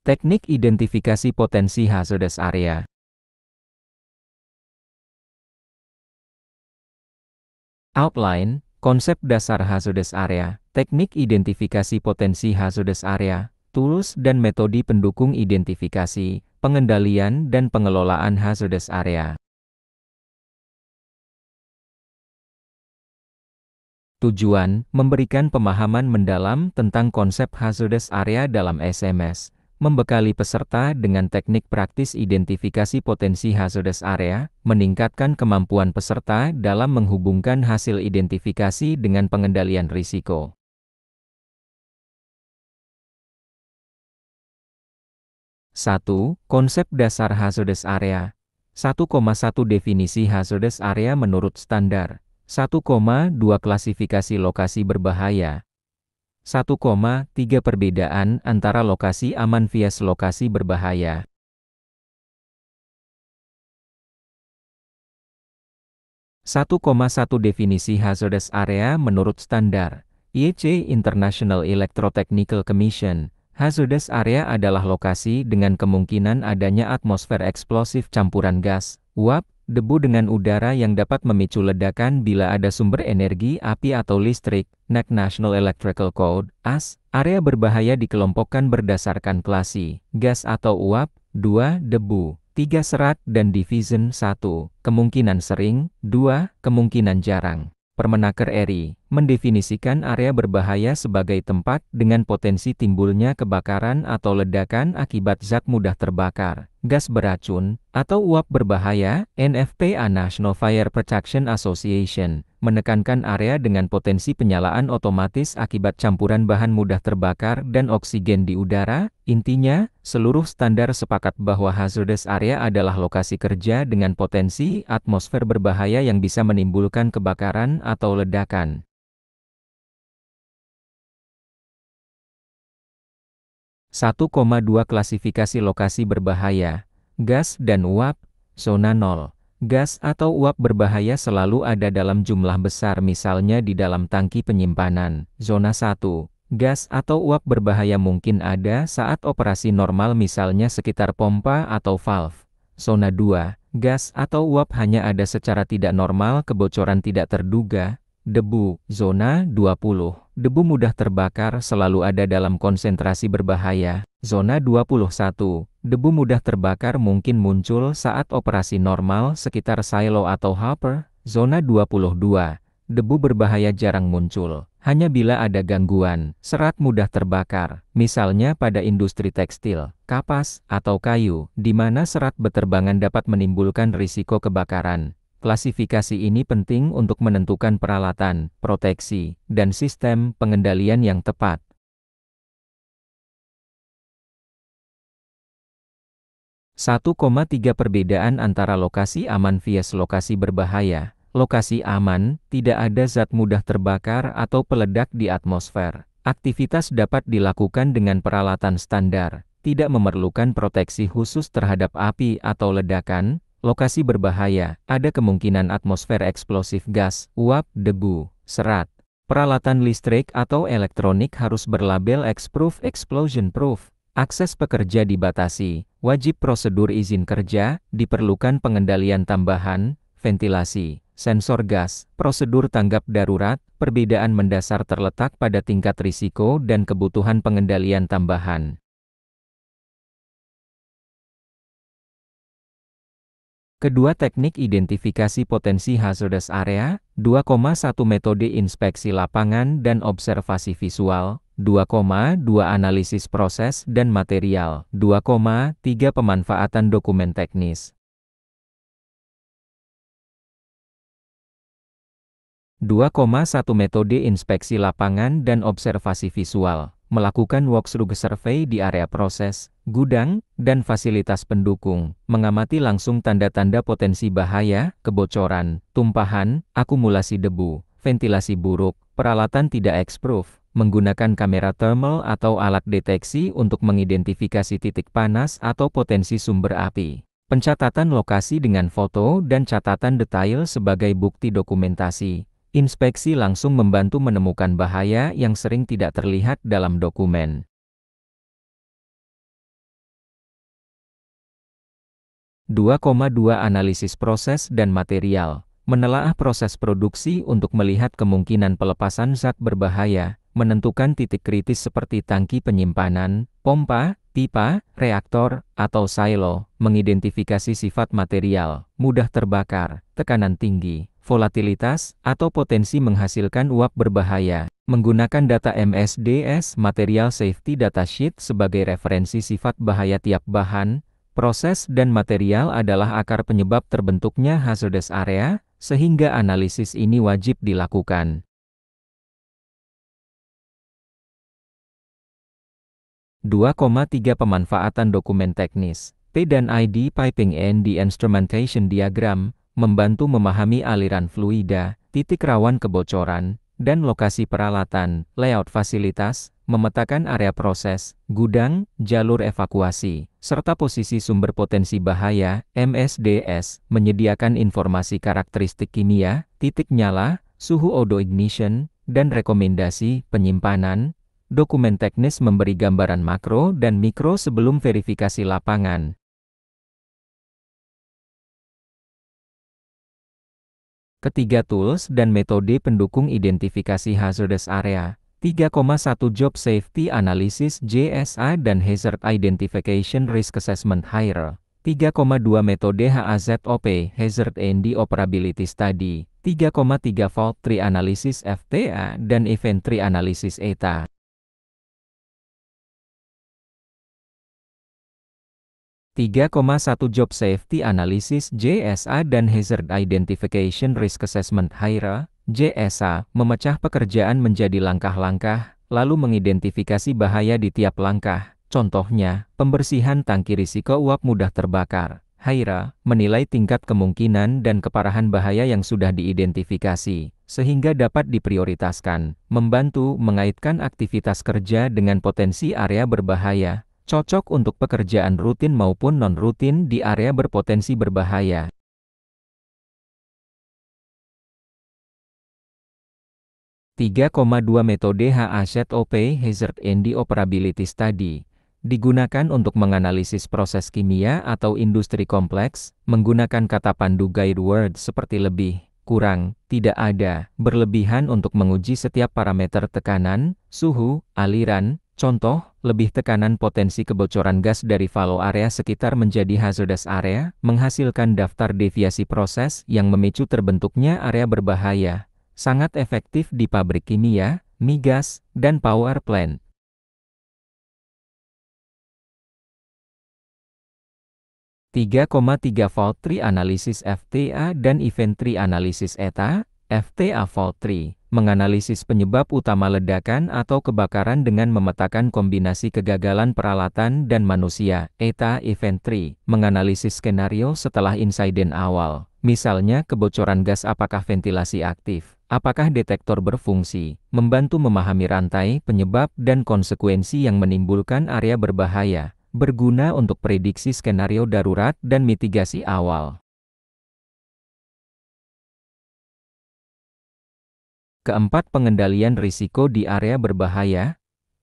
Teknik identifikasi potensi hazardous area. Outline, konsep dasar hazardous area, teknik identifikasi potensi hazardous area, tools dan metode pendukung identifikasi, pengendalian dan pengelolaan hazardous area. Tujuan, memberikan pemahaman mendalam tentang konsep hazardous area dalam SMS, membekali peserta dengan teknik praktis identifikasi potensi hazardous area, meningkatkan kemampuan peserta dalam menghubungkan hasil identifikasi dengan pengendalian risiko. 1. Konsep dasar hazardous area. 1,1 Definisi hazardous area menurut standar. 1,2 Klasifikasi lokasi berbahaya. 1,3 Perbedaan antara lokasi aman vs lokasi berbahaya. 1,1 Definisi hazardous area menurut standar. IEC International Electrotechnical Commission. Hazardous area adalah lokasi dengan kemungkinan adanya atmosfer eksplosif campuran gas, uap, debu dengan udara yang dapat memicu ledakan bila ada sumber energi api atau listrik. NEC National Electrical Code, AS, area berbahaya dikelompokkan berdasarkan klasi, gas atau uap, 2, debu, 3 serat dan division 1, kemungkinan sering, 2, kemungkinan jarang. Permenaker RI, mendefinisikan area berbahaya sebagai tempat dengan potensi timbulnya kebakaran atau ledakan akibat zat mudah terbakar, gas beracun, atau uap berbahaya. NFPA National Fire Protection Association, menekankan area dengan potensi penyalaan otomatis akibat campuran bahan mudah terbakar dan oksigen di udara. Intinya, seluruh standar sepakat bahwa hazardous area adalah lokasi kerja dengan potensi atmosfer berbahaya yang bisa menimbulkan kebakaran atau ledakan. 1,2 Klasifikasi lokasi berbahaya. Gas dan uap, zona 0. Gas atau uap berbahaya selalu ada dalam jumlah besar, misalnya di dalam tangki penyimpanan. Zona 1. Gas atau uap berbahaya mungkin ada saat operasi normal, misalnya sekitar pompa atau valve. Zona 2. Gas atau uap hanya ada secara tidak normal, kebocoran tidak terduga. Debu, zona 20. Debu mudah terbakar selalu ada dalam konsentrasi berbahaya. Zona 21. Debu mudah terbakar mungkin muncul saat operasi normal sekitar silo atau hopper. Zona 22. Debu berbahaya jarang muncul, hanya bila ada gangguan. Serat mudah terbakar, misalnya pada industri tekstil, kapas, atau kayu, di mana serat beterbangan dapat menimbulkan risiko kebakaran. Klasifikasi ini penting untuk menentukan peralatan, proteksi, dan sistem pengendalian yang tepat. 1,3 Perbedaan antara lokasi aman vs lokasi berbahaya. Lokasi aman, tidak ada zat mudah terbakar atau peledak di atmosfer. Aktivitas dapat dilakukan dengan peralatan standar, tidak memerlukan proteksi khusus terhadap api atau ledakan. Lokasi berbahaya, ada kemungkinan atmosfer eksplosif gas, uap, debu, serat. Peralatan listrik atau elektronik harus berlabel X-Proof, Explosion Proof. Akses pekerja dibatasi, wajib prosedur izin kerja, diperlukan pengendalian tambahan, ventilasi, sensor gas, prosedur tanggap darurat. Perbedaan mendasar terletak pada tingkat risiko dan kebutuhan pengendalian tambahan. Kedua teknik identifikasi potensi hazardous area, 2,1 Metode inspeksi lapangan dan observasi visual, 2,2 Analisis proses dan material, 2,3 Pemanfaatan dokumen teknis. 2,1 Metode inspeksi lapangan dan observasi visual, melakukan walkthrough survei di area proses, gudang, dan fasilitas pendukung, mengamati langsung tanda-tanda potensi bahaya, kebocoran, tumpahan, akumulasi debu, ventilasi buruk, peralatan tidak X-Proof, menggunakan kamera thermal atau alat deteksi untuk mengidentifikasi titik panas atau potensi sumber api. Pencatatan lokasi dengan foto dan catatan detail sebagai bukti dokumentasi. Inspeksi langsung membantu menemukan bahaya yang sering tidak terlihat dalam dokumen. 2,2 Analisis proses dan material. Menelaah proses produksi untuk melihat kemungkinan pelepasan zat berbahaya, menentukan titik kritis seperti tangki penyimpanan, pompa, pipa, reaktor, atau silo, mengidentifikasi sifat material, mudah terbakar, tekanan tinggi, volatilitas, atau potensi menghasilkan uap berbahaya. Menggunakan data MSDS Material Safety Datasheet sebagai referensi sifat bahaya tiap bahan, proses dan material adalah akar penyebab terbentuknya hazardous area, sehingga analisis ini wajib dilakukan. 2,3 Pemanfaatan dokumen teknis. P dan ID Piping and the Instrumentation Diagram, membantu memahami aliran fluida, titik rawan kebocoran, dan lokasi peralatan, layout fasilitas, memetakan area proses, gudang, jalur evakuasi, serta posisi sumber potensi bahaya. MSDS, menyediakan informasi karakteristik kimia, titik nyala, suhu auto ignition, dan rekomendasi penyimpanan. Dokumen teknis memberi gambaran makro dan mikro sebelum verifikasi lapangan. Ketiga, tools dan metode pendukung identifikasi hazardous area. 3,1 Job Safety Analysis JSA dan Hazard Identification Risk Assessment HIRA. 3,2 Metode HAZOP Hazard and Operability Study. 3,3 Fault Tree Analysis FTA dan Event Tree Analysis ETA. 3,1 Job Safety Analysis JSA dan Hazard Identification Risk Assessment HIRA, JSA, memecah pekerjaan menjadi langkah-langkah, lalu mengidentifikasi bahaya di tiap langkah. Contohnya, pembersihan tangki risiko uap mudah terbakar. HIRA, menilai tingkat kemungkinan dan keparahan bahaya yang sudah diidentifikasi, sehingga dapat diprioritaskan, membantu mengaitkan aktivitas kerja dengan potensi area berbahaya. Cocok untuk pekerjaan rutin maupun non-rutin di area berpotensi berbahaya. 3,2 Metode HAZOP Hazard and Operability Study digunakan untuk menganalisis proses kimia atau industri kompleks, menggunakan kata pandu guide word seperti lebih, kurang, tidak ada, berlebihan untuk menguji setiap parameter tekanan, suhu, aliran. Contoh, lebih tekanan potensi kebocoran gas dari valve area sekitar menjadi hazardous area, menghasilkan daftar deviasi proses yang memicu terbentuknya area berbahaya. Sangat efektif di pabrik kimia, migas, dan power plant. 3,3 Fault Tree Analysis FTA dan Event Tree Analysis ETA. FTA Fault Tree menganalisis penyebab utama ledakan atau kebakaran dengan memetakan kombinasi kegagalan peralatan dan manusia. ETA Event Tree menganalisis skenario setelah insiden awal. Misalnya kebocoran gas, apakah ventilasi aktif, apakah detektor berfungsi, membantu memahami rantai penyebab dan konsekuensi yang menimbulkan area berbahaya, berguna untuk prediksi skenario darurat dan mitigasi awal. Keempat, pengendalian risiko di area berbahaya.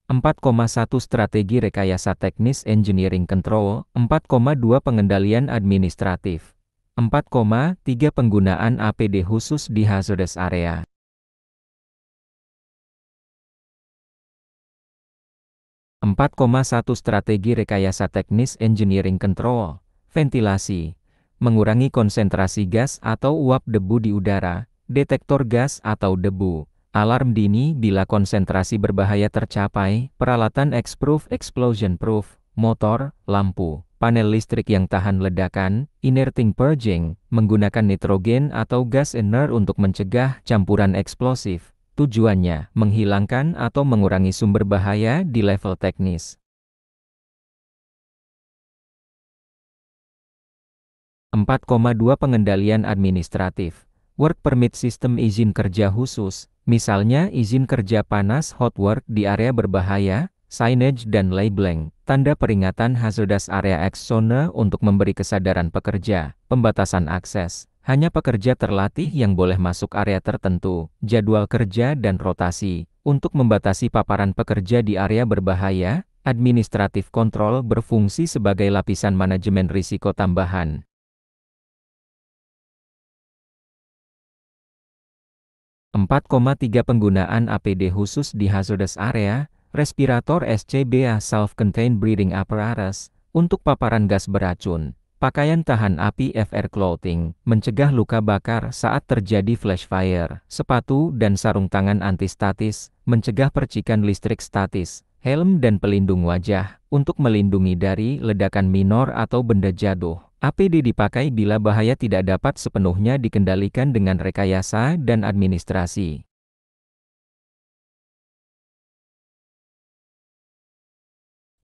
4,1 Strategi rekayasa teknis engineering control. 4,2 Pengendalian administratif. 4,3 Penggunaan APD khusus di hazardous area. 4,1 Strategi rekayasa teknis engineering control. Ventilasi. Mengurangi konsentrasi gas atau uap debu di udara. Detektor gas atau debu, alarm dini bila konsentrasi berbahaya tercapai, peralatan X-proof, explosion proof, motor, lampu, panel listrik yang tahan ledakan, inerting purging, menggunakan nitrogen atau gas inert untuk mencegah campuran eksplosif. Tujuannya, menghilangkan atau mengurangi sumber bahaya di level teknis. 4,2 Pengendalian administratif. Work Permit Sistem izin kerja khusus, misalnya izin kerja panas hot work di area berbahaya, signage dan labeling, tanda peringatan hazardous area X zone untuk memberi kesadaran pekerja, pembatasan akses, hanya pekerja terlatih yang boleh masuk area tertentu, jadwal kerja dan rotasi, untuk membatasi paparan pekerja di area berbahaya, administratif kontrol berfungsi sebagai lapisan manajemen risiko tambahan. 4,3 Penggunaan APD khusus di hazardous area, respirator SCBA self-contained breathing apparatus, untuk paparan gas beracun. Pakaian tahan api FR clothing, mencegah luka bakar saat terjadi flash fire. Sepatu dan sarung tangan anti-statis, mencegah percikan listrik statis. Helm dan pelindung wajah, untuk melindungi dari ledakan minor atau benda jatuh. APD dipakai bila bahaya tidak dapat sepenuhnya dikendalikan dengan rekayasa dan administrasi.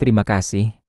Terima kasih.